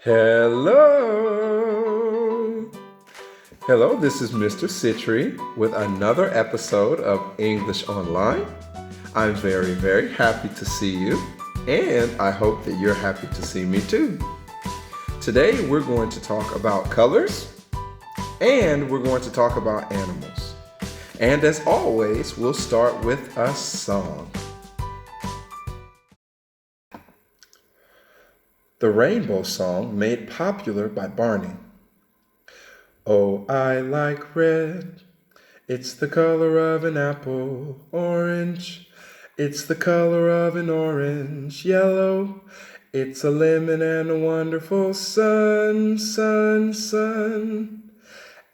Hello. Hello, this is Mr. Citri with another episode of English Online. I'm very happy to see you, and I hope that you're happy to see me too. Today, we're going to talk about colors, and we're going to talk about animals. And as always, we'll start with a song. The Rainbow Song made popular by Barney. Oh, I like red. It's the color of an apple. Orange. It's the color of an orange. Yellow. It's a lemon and a wonderful sun.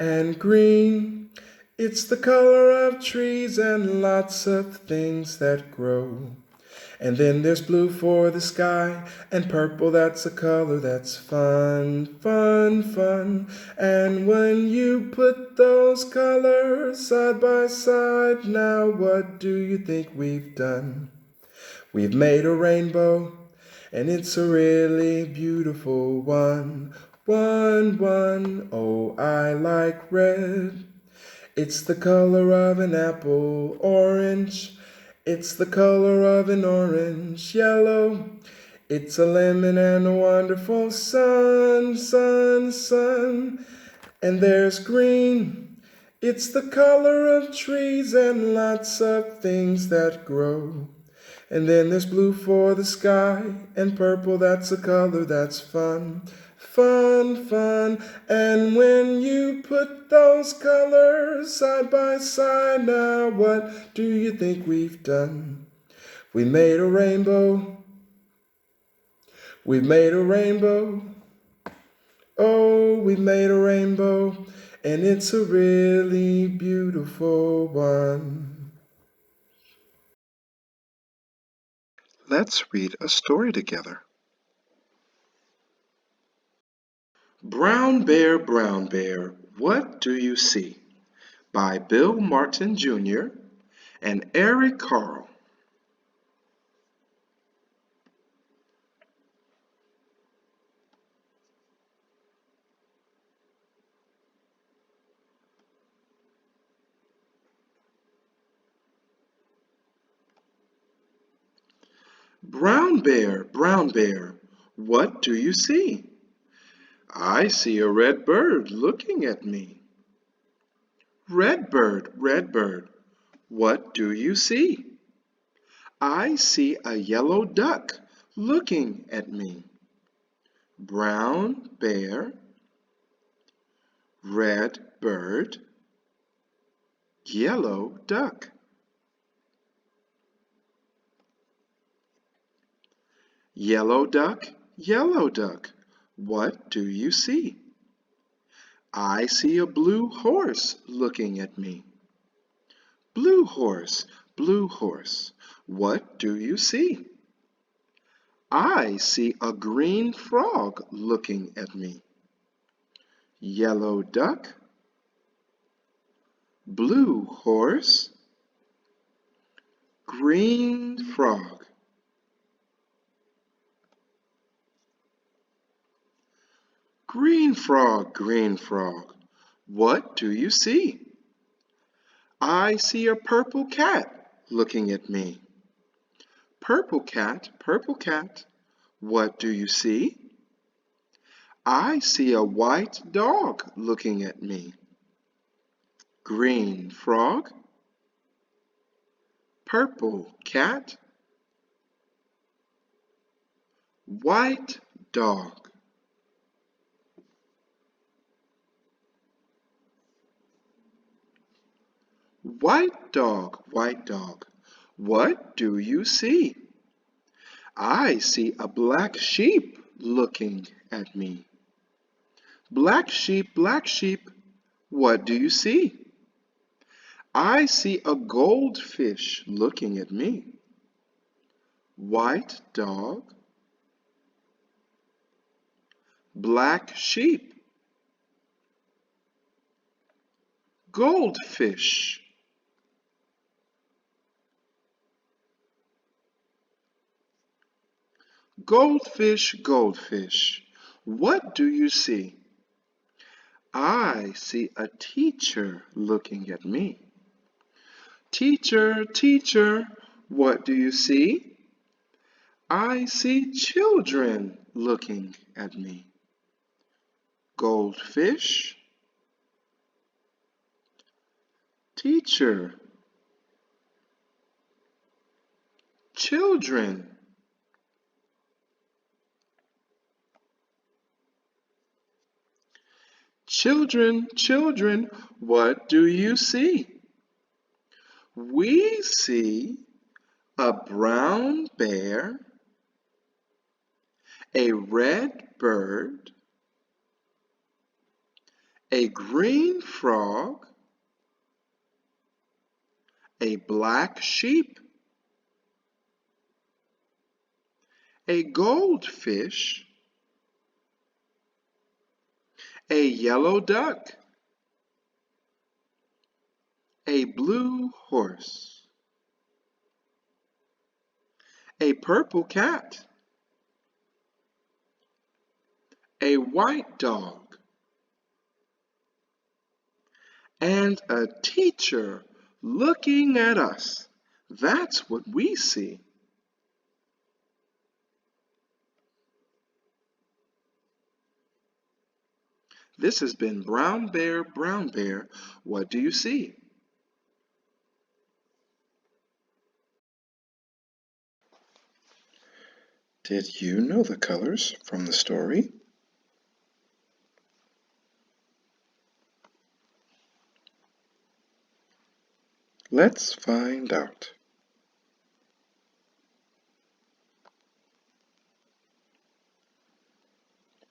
And green. It's the color of trees and lots of things that grow. And then there's blue for the sky, and purple, that's a color that's fun. And when you put those colors side by side, now what do you think we've done? We've made a rainbow, and it's a really beautiful one. Oh, I like red. It's the color of an apple. Orange. It's the color of an orange. Yellow. It's a lemon and a wonderful sun. And there's green. It's the color of trees and lots of things that grow. And then there's blue for the sky, and purple, that's a color that's fun. And when you put those colors side by side, now what do you think we've done? We made a rainbow. We've made a rainbow. Oh, we made a rainbow, and it's a really beautiful one. Let's read a story together. Brown Bear, What Do You See? By Bill Martin Jr. and Eric Carle. Brown Bear, what do you see? I see a red bird looking at me. Red bird, what do you see? I see a yellow duck looking at me. Brown bear, red bird, yellow duck. Yellow duck, what do you see? I see a blue horse looking at me. Blue horse, what do you see? I see a green frog looking at me. Yellow duck, blue horse, green frog. Green frog, what do you see? I see a purple cat looking at me. Purple cat, what do you see? I see a white dog looking at me. Green frog, purple cat, white dog. White dog, what do you see? I see a black sheep looking at me. Black sheep, what do you see? I see a goldfish looking at me. White dog, black sheep, goldfish. Goldfish, What do you see? I see a teacher looking at me. Teacher, teacher, what do you see? I see children looking at me. Goldfish, teacher, children. Children, children, what do you see? We see a brown bear, a red bird, a green frog, a black sheep, a goldfish, a yellow duck, a blue horse, a purple cat, a white dog, and a teacher looking at us. That's what we see. This has been Brown Bear, Brown Bear. What do you see? Did you know the colors from the story? Let's find out.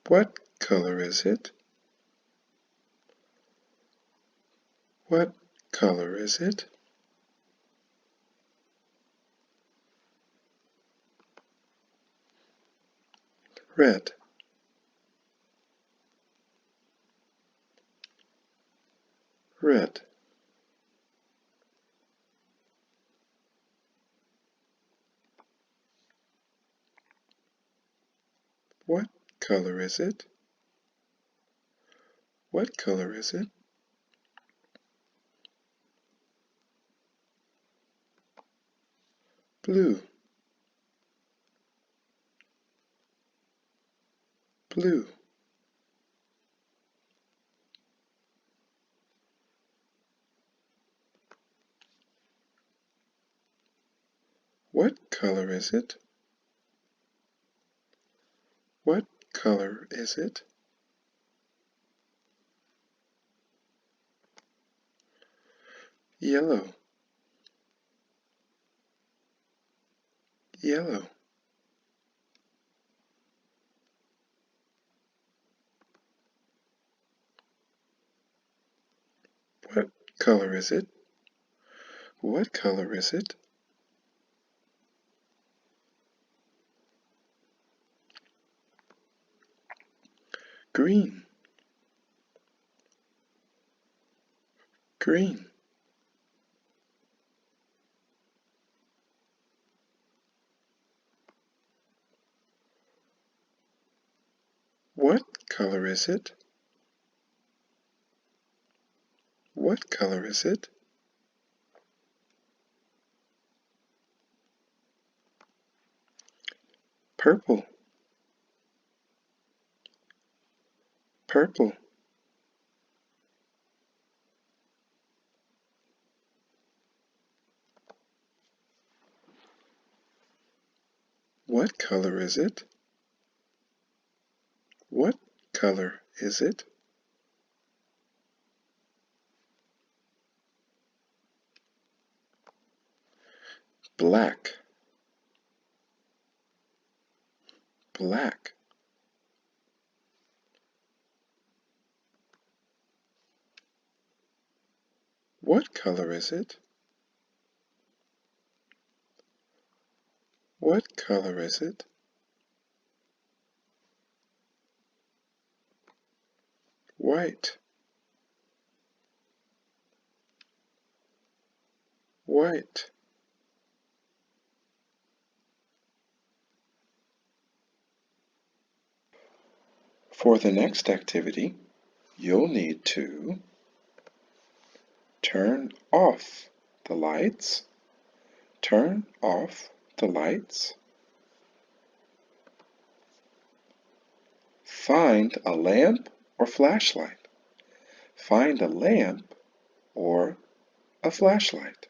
What color is it? What color is it? Red. Red. What color is it? What color is it? Blue. Blue. What color is it? What color is it? Yellow. Yellow. What color is it? What color is it? Green. Green. What color is it? What color is it? Purple. Purple. What color is it? What color is it? Black. Black. What color is it? What color is it? White. White. For the next activity, you'll need to turn off the lights, turn off the lights, find a lamp or flashlight, find a lamp or a flashlight.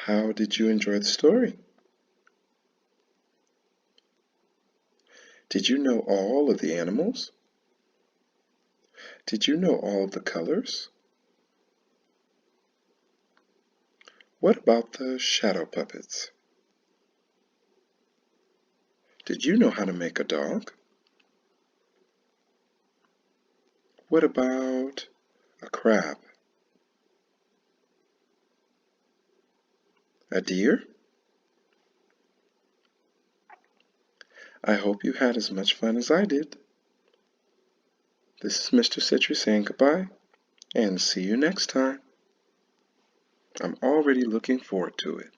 How did you enjoy the story? Did you know all of the animals? Did you know all of the colors? What about the shadow puppets? Did you know how to make a dog? What about a crab? A deer? I hope you had as much fun as I did. This is Mr. Citry saying goodbye, and see you next time. I'm already looking forward to it.